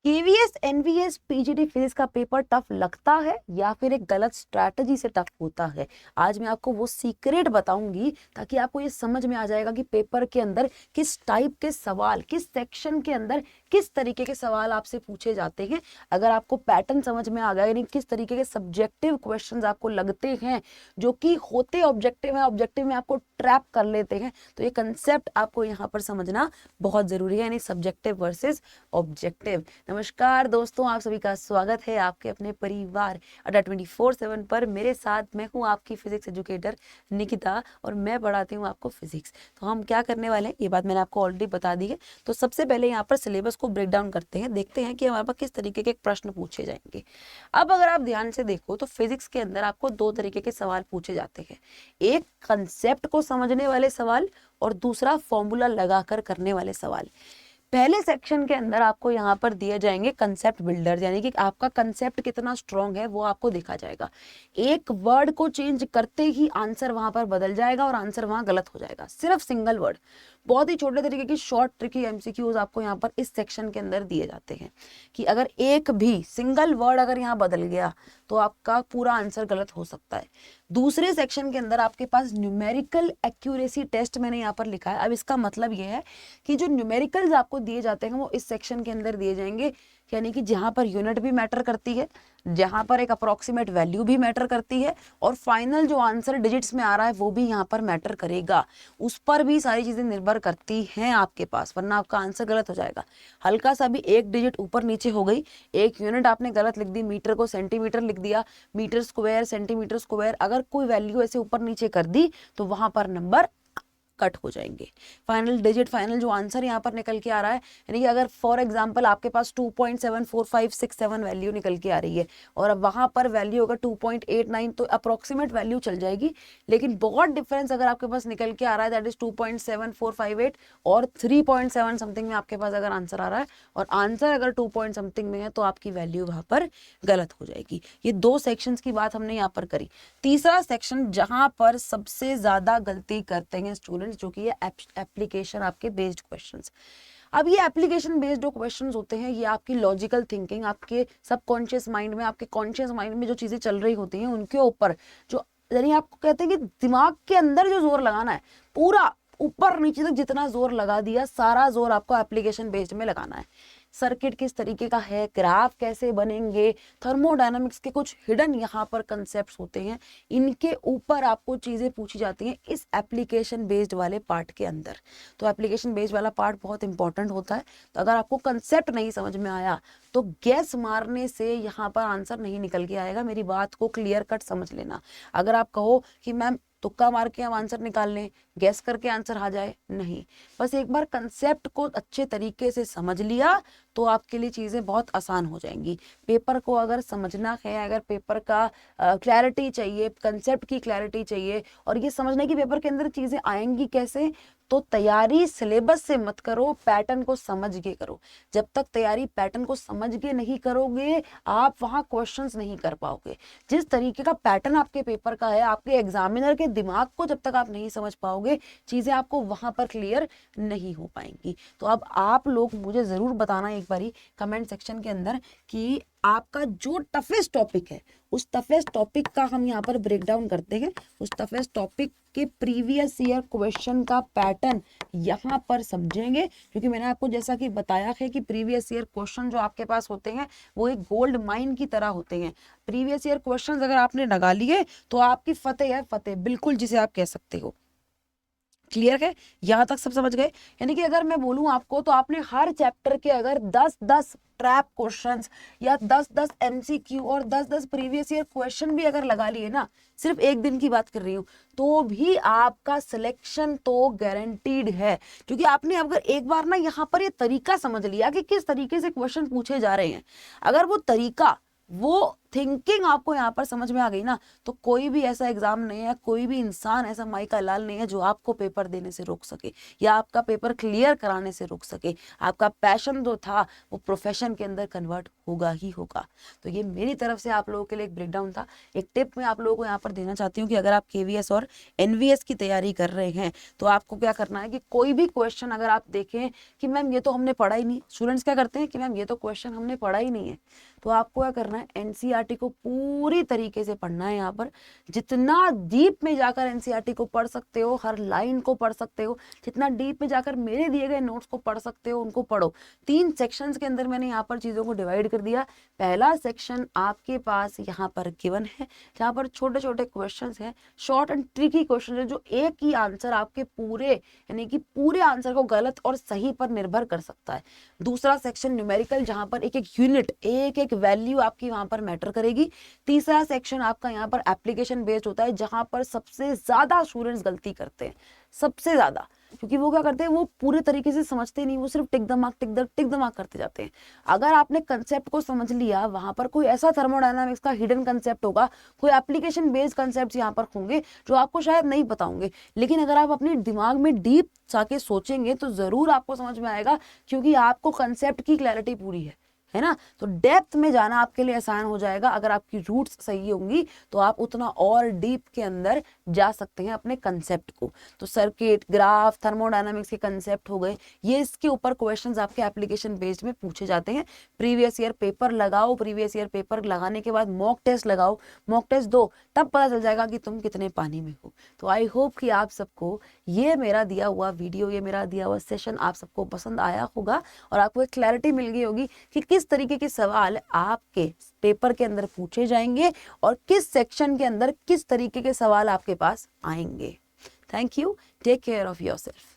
KVS NVS PGD physics का paper tough लगता है या फिर एक गलत स्ट्रैटेजी से टफ होता है। आज मैं आपको वो सीक्रेट बताऊंगी ताकि आपको ये समझ में आ जाएगा कि पेपर के अंदर किस टाइप के सवाल, किस सेक्शन के अंदर किस तरीके के सवाल आपसे पूछे जाते हैं। अगर आपको पैटर्न समझ में आ गया, यानी किस तरीके के सब्जेक्टिव क्वेश्चंस आपको लगते हैं जो कि होते ऑब्जेक्टिव है, ऑब्जेक्टिव में आपको ट्रैप कर लेते हैं, तो ये कंसेप्ट आपको यहाँ पर समझना बहुत जरूरी है, यानी सब्जेक्टिव वर्सेस ऑब्जेक्टिव। नमस्कार दोस्तों, आप सभी का स्वागत है आपके अपने परिवार अड्डा 24/7 पर। मेरे साथ मैं हूँ आपकी फिजिक्स एजुकेटर निकिता और मैं पढ़ाती हूँ आपको फिजिक्स। तो हम क्या करने वाले हैं, ये बात मैंने आपको ऑलरेडी बता दी है। तो सबसे पहले यहाँ पर सिलेबस को ब्रेक डाउन करते हैं, देखते हैं कि हमारे पास किस तरीके के प्रश्न पूछे जाएंगे। अब अगर आप ध्यान से देखो तो फिजिक्स के अंदर आपको दो तरीके के सवाल पूछे जाते हैं, एक कंसेप्ट को समझने वाले सवाल और दूसरा फॉर्मूला लगाकर करने वाले सवाल। पहले सेक्शन के अंदर आपको यहाँ पर दिए जाएंगे कंसेप्ट बिल्डर, यानी कि आपका कंसेप्ट कितना स्ट्रॉन्ग है वो आपको देखा जाएगा। एक वर्ड को चेंज करते ही आंसर वहां पर बदल जाएगा और आंसर वहां गलत हो जाएगा, सिर्फ सिंगल वर्ड। बहुत ही छोटे तरीके की शॉर्ट ट्रिकी एमसीक्यूज आपको यहाँ पर इस सेक्शन के अंदर दिए जाते हैं कि अगर एक भी सिंगल वर्ड अगर यहाँ बदल गया तो आपका पूरा आंसर गलत हो सकता है। दूसरे सेक्शन के अंदर आपके पास न्यूमेरिकल एक्यूरेसी टेस्ट मैंने यहाँ पर लिखा है। अब इसका मतलब यह है कि जो न्यूमेरिकल्स आपको दिए जाते हैं वो इस सेक्शन के अंदर दिए जाएंगे, यानी कि जहां पर यूनिट भी मैटर करती है, जहां पर एक अप्रोक्सीमेट वैल्यू भी मैटर करती है और फाइनल जो आंसर डिजिट्स में आ रहा है वो भी यहाँ पर मैटर करेगा। उस पर भी सारी चीजें निर्भर करती हैं आपके पास, वरना आपका आंसर गलत हो जाएगा। हल्का सा भी एक डिजिट ऊपर नीचे हो गई, एक यूनिट आपने गलत लिख दी, मीटर को सेंटीमीटर लिख दिया, मीटर स्क्वायर सेंटीमीटर स्क्वायर, अगर कोई वैल्यू ऐसे ऊपर नीचे कर दी तो वहां पर नंबर कट हो जाएंगे। फाइनल डिजिट, फाइनल जो आंसर यहाँ पर निकल के आ रहा है, यानी कि अगर फॉर एग्जांपल आपके पास 2.74567 वैल्यू निकल के आ रही है और अब वहां पर वैल्यू होगा 2.89, तो अप्रोक्सीमेट वैल्यू चल जाएगी। लेकिन बहुत डिफरेंस अगर आपके पास निकल के आ रहा है, दैट इज 2.7458 और 3 समथिंग में आपके पास अगर आंसर आ रहा है और आंसर अगर 2 समथिंग में है तो आपकी वैल्यू वहां पर गलत हो जाएगी। ये दो सेक्शंस की बात हमने यहाँ पर करी। तीसरा सेक्शन जहां पर सबसे ज्यादा गलती करते हैं स्टूडेंट, जो कि ये एप्लीकेशन आपके बेस्ड क्वेश्चंस। अब ये एप्लीकेशन बेस्ड जो क्वेश्चंस होते हैं, ये आपकी लॉजिकल थिंकिंग, आपके सबकॉन्शियस माइंड में, आपके कॉन्शियस माइंड में जो चीजें चल रही होती हैं उनके ऊपर, जो यानी आपको कहते हैं कि दिमाग के अंदर जो जोर लगाना है, पूरा ऊपर नीचे तक जितना जोर लगा दिया, सारा जोर आपको एप्लीकेशन बेस्ड में लगाना है। सर्किट किस तरीके का है, ग्राफ कैसे बनेंगे, थर्मोडायनामिक्स के कुछ हिडन यहाँ पर कंसेप्ट्स होते हैं, इनके ऊपर आपको चीजें पूछी जाती हैं इस एप्लीकेशन बेस्ड वाले पार्ट के अंदर। तो एप्लीकेशन बेस्ड वाला पार्ट बहुत इंपॉर्टेंट होता है। तो अगर आपको कंसेप्ट नहीं समझ में आया तो गैस मारने से यहाँ पर आंसर नहीं निकल के आएगा। मेरी बात को क्लियर कट समझ लेना। अगर आप कहो कि मैम तुक्का मार के हम आंसर निकाल लें, गैस करके आंसर आ जाए, नहीं, बस एक बार कंसेप्ट को अच्छे तरीके से समझ लिया तो आपके लिए चीजें बहुत आसान हो जाएंगी। पेपर को अगर समझना है, अगर पेपर का क्लैरिटी चाहिए, कंसेप्ट की क्लैरिटी चाहिए और ये समझना कि पेपर के अंदर चीजें आएंगी कैसे, तो तैयारी सिलेबस से मत करो, पैटर्न को समझ के करो। जब तक तैयारी पैटर्न को समझ के नहीं करोगे आप वहां क्वेश्चंस नहीं कर पाओगे। जिस तरीके का पैटर्न आपके पेपर का है, आपके एग्जामिनर के दिमाग को जब तक आप नहीं समझ पाओगे, चीजें आपको वहां पर क्लियर नहीं हो पाएंगी। तो अब आप लोग मुझे जरूर बताना एक बारी कमेंट सेक्शन के अंदर कि आपका जो टफेस्ट टॉपिक है, उस टफेस्ट टॉपिक का हम यहाँ पर ब्रेक डाउन करते हैं। उस टफेस्ट टॉपिक के प्रीवियस ईयर क्वेश्चन का पैटर्न यहाँ पर समझेंगे, क्योंकि मैंने आपको जैसा कि बताया है कि प्रीवियस ईयर क्वेश्चन जो आपके पास होते हैं वो एक गोल्ड माइन की तरह होते हैं। प्रीवियस ईयर क्वेश्चन अगर आपने लगा लिए तो आपकी फतेह है, फतेह बिल्कुल, जिसे आप कह सकते हो। क्लियर है, यहां तक सब समझ गए। यानी कि अगर मैं बोलूं आपको तो आपने हर चैप्टर के अगर 10-10 ट्रैप क्वेश्चंस या 10-10 एमसीक्यू और 10-10 प्रीवियस ईयर क्वेश्चन भी अगर लगा लिए ना, सिर्फ एक दिन की बात कर रही हूं, तो भी आपका सिलेक्शन तो गारंटीड है। क्योंकि आपने अगर एक बार ना यहाँ पर ये तरीका समझ लिया कि किस तरीके से क्वेश्चन पूछे जा रहे हैं, अगर वो तरीका, वो थिंकिंग आपको यहाँ पर समझ में आ गई ना, तो कोई भी ऐसा एग्जाम नहीं है, कोई भी इंसान ऐसा माई का लाल नहीं है जो आपको पेपर देने से रोक सके या आपका पेपर क्लियर कराने से रोक सके। आपका पैशन जो था वो प्रोफेशन के अंदर कन्वर्ट होगा ही होगा। तो ये मेरी तरफ से आप लोगों के लिए एक ब्रेकडाउन था। एक टिप मैं आप लोगों को यहाँ पर देना चाहती हूँ कि अगर आप KVS और NVS की तैयारी कर रहे हैं तो आपको क्या करना है कि कोई भी क्वेश्चन अगर आप देखें कि मैम ये तो हमने पढ़ा ही नहीं, स्टूडेंट्स क्या करते हैं कि मैम ये तो क्वेश्चन हमने पढ़ा ही नहीं है, तो आपको क्या करना है, NCERT को पूरी तरीके से पढ़ना है। यहाँ पर जितना डीप में जाकर NCERT को पढ़ सकते हो, हर लाइन को पढ़ सकते हो, जितना डीप में जाकर मेरे दिए गए नोट्स को पढ़ सकते हो उनको पढ़ो। 3 सेक्शंस के अंदर मैंने यहाँ पर चीज़ों को डिवाइड कर दिया। पहला सेक्शन आपके पास यहाँ पर गिवन है, जहाँ पर छोटे छोटे क्वेश्चन हैं, शॉर्ट एंड ट्रिकी क्वेश्चन है, जो एक ही आंसर आपके पूरे यानी कि पूरे आंसर को गलत और सही पर निर्भर कर सकता है। दूसरा सेक्शन न्यूमेरिकल, जहाँ पर एक एक यूनिट, एक एक वैल्यू आपकी वहां पर मैटर करेगी। तीसरा सेक्शन आपका यहाँ पर एप्लीकेशन बेस्ड होता है, जहां पर सबसे ज्यादा स्टूडेंट्स गलती करते हैं, सबसे ज्यादा, क्योंकि वो क्या करते हैं, वो पूरे तरीके से समझते नहीं, वो सिर्फ टिक द मार्क करते जाते हैं। अगर आपने कंसेप्ट को समझ लिया, वहां पर कोई ऐसा थर्मोडायनामिक्स का हिडन कंसेप्ट होगा, कोई एप्लीकेशन बेस्ड कंसेप्ट यहाँ पर होंगे जो आपको शायद नहीं पता होंगे, लेकिन अगर आप अपने दिमाग में डीप जाके सोचेंगे तो जरूर आपको समझ में आएगा, क्योंकि आपको कंसेप्ट की क्लैरिटी पूरी है ना। तो डेप्थ में जाना आपके लिए आसान हो जाएगा। अगर आपकी रूट्स सही होंगी तो आप उतना और डीप के अंदर जा सकते हैं अपने कंसेप्ट को। तो सर्किट, ग्राफ, थर्मोडायनामिक्स के कंसेप्ट हो गए, ये इसके ऊपर क्वेश्चंस आपके एप्लीकेशन बेस्ड में पूछे जाते हैं। प्रीवियस ईयर पेपर लगाओ, प्रीवियस ईयर पेपर लगाने के बाद मॉक टेस्ट लगाओ, मॉक टेस्ट दो, तब पता चल जाएगा कि तुम कितने पानी में हो। तो आई होप कि आप सबको ये मेरा दिया हुआ वीडियो, ये मेरा दिया हुआ सेशन आप सबको पसंद आया होगा और आपको एक क्लैरिटी मिल गई होगी कि किस तरीके के सवाल आपके पेपर के अंदर पूछे जाएंगे और किस सेक्शन के अंदर किस तरीके के सवाल आपके पास आएंगे। Thank you, take care of yourself.